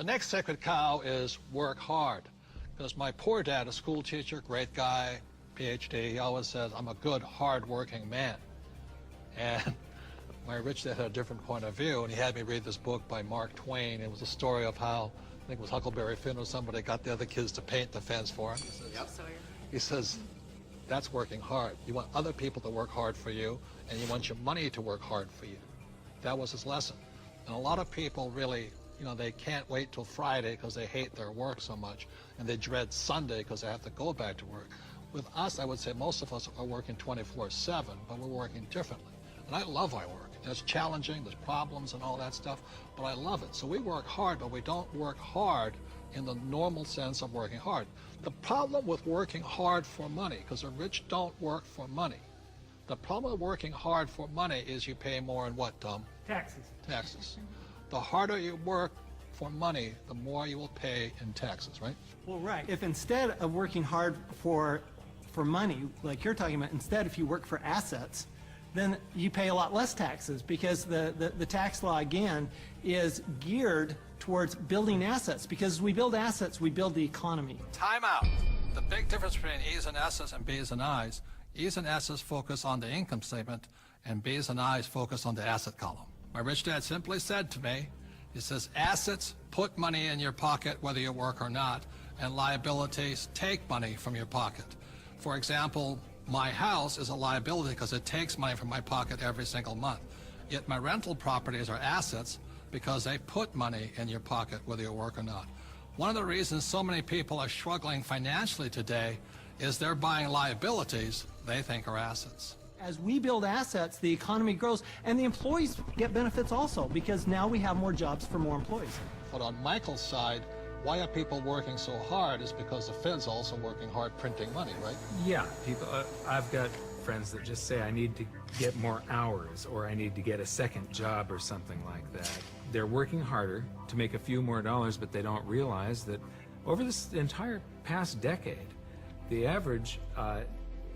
The next sacred cow is work hard. Because my poor dad, a school teacher, great guy, PhD, he always says, I'm a good, hard-working man. And my rich dad had a different point of view, and he had me read this book by Mark Twain. It was a story of how, I think it was Huckleberry Finn or somebody, got the other kids to paint the fence for him. He says, that's working hard. You want other people to work hard for you, and you want your money to work hard for you. That was his lesson. And a lot of people really, you know, they can't wait till Friday because they hate their work so much, and they dread Sunday because they have to go back to work. With us, I would say most of us are working 24/7, but we're working differently. And I love our work. It's challenging, there's problems and all that stuff, but I love it. So we work hard, but we don't work hard in the normal sense of working hard. The problem with working hard for money, because the rich don't work for money. The problem with working hard for money is you pay more in what, Tom? Taxes. Taxes. The harder you work for money, the more you will pay in taxes, right? Well, right. If instead of working hard for money, like you're talking about, instead if you work for assets, then you pay a lot less taxes, because the tax law, again, is geared towards building assets. Because as we build assets, we build the economy. Time out. The big difference between E's and S's and B's and I's, E's and S's focus on the income statement, and B's and I's focus on the asset column. My rich dad simply said to me, he says, assets put money in your pocket whether you work or not, and liabilities take money from your pocket. For example, my house is a liability because it takes money from my pocket every single month. Yet my rental properties are assets because they put money in your pocket whether you work or not. One of the reasons so many people are struggling financially today is they're buying liabilities they think are assets. As we build assets, the economy grows, and the employees get benefits also, because now we have more jobs for more employees. But on Michael's side, why are people working so hard is because the Fed's also working hard printing money, right? Yeah, people. I've got friends that just say, I need to get more hours, or I need to get a second job or something like that. They're working harder to make a few more dollars, but they don't realize that over this entire past decade, the average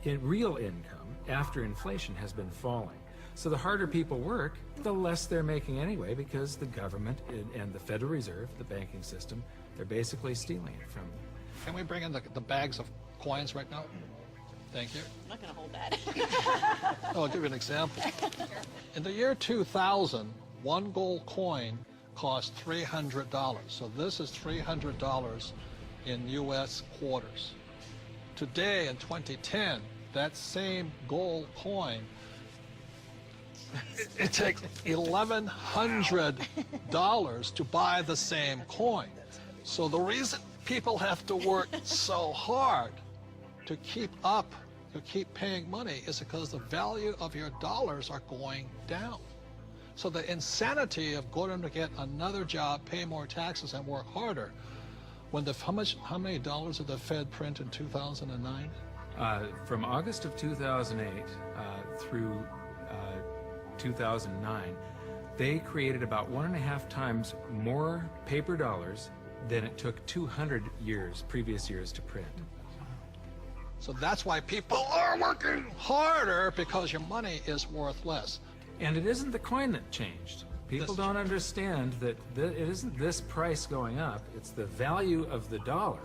in real income after inflation has been falling. So the harder people work, the less they're making anyway, because the government and the Federal Reserve, the banking system, they're basically stealing it from them. Can we bring in the bags of coins right now? Thank you. I'm not going to hold that. Oh, I'll give you an example. In the year 2000, one gold coin cost $300. So this is $300 in U.S. quarters. Today, in 2010, that same gold coin, it takes $1,100 to buy the same coin. So the reason people have to work so hard to keep up, to keep paying money, is because the value of your dollars are going down. So the insanity of going to get another job, pay more taxes, and work harder, when how many dollars did the Fed print in 2009? From August of 2008 through 2009, they created about 1.5 times more paper dollars than it took 200 previous years to print. So that's why people are working harder, because your money is worth less. And it isn't the coin that changed. People don't understand that it isn't this price going up, it's the value of the dollar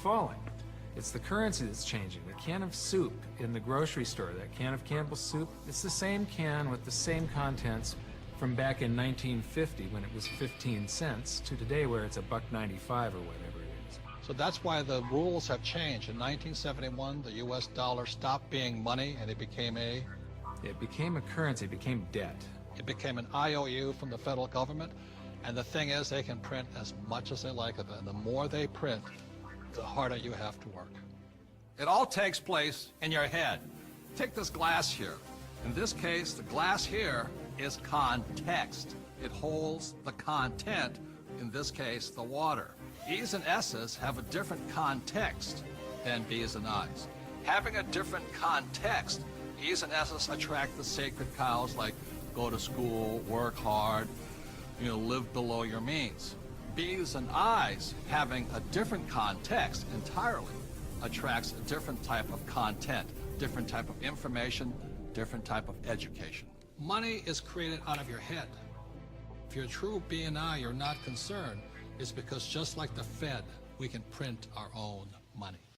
falling. It's the currency that's changing. The can of soup in the grocery store, that can of Campbell's soup, it's the same can with the same contents from back in 1950 when it was 15 cents to today where it's $1.95 or whatever it is. So that's why the rules have changed. In 1971, the U.S. dollar stopped being money and it became a currency, it became debt. It became an IOU from the federal government. And the thing is, they can print as much as they like of it. And the more they print, the harder you have to work. It all takes place in your head. Take this glass here. In this case, the glass here is context. It holds the content, in this case, the water. E's and S's have a different context than B's and I's. Having a different context, E's and S's attract the sacred cows like go to school, work hard, live below your means. B's and I's, having a different context entirely, attracts a different type of content, different type of information, different type of education. Money is created out of your head. If you're a true B and I, you're not concerned is because just like the Fed, we can print our own money.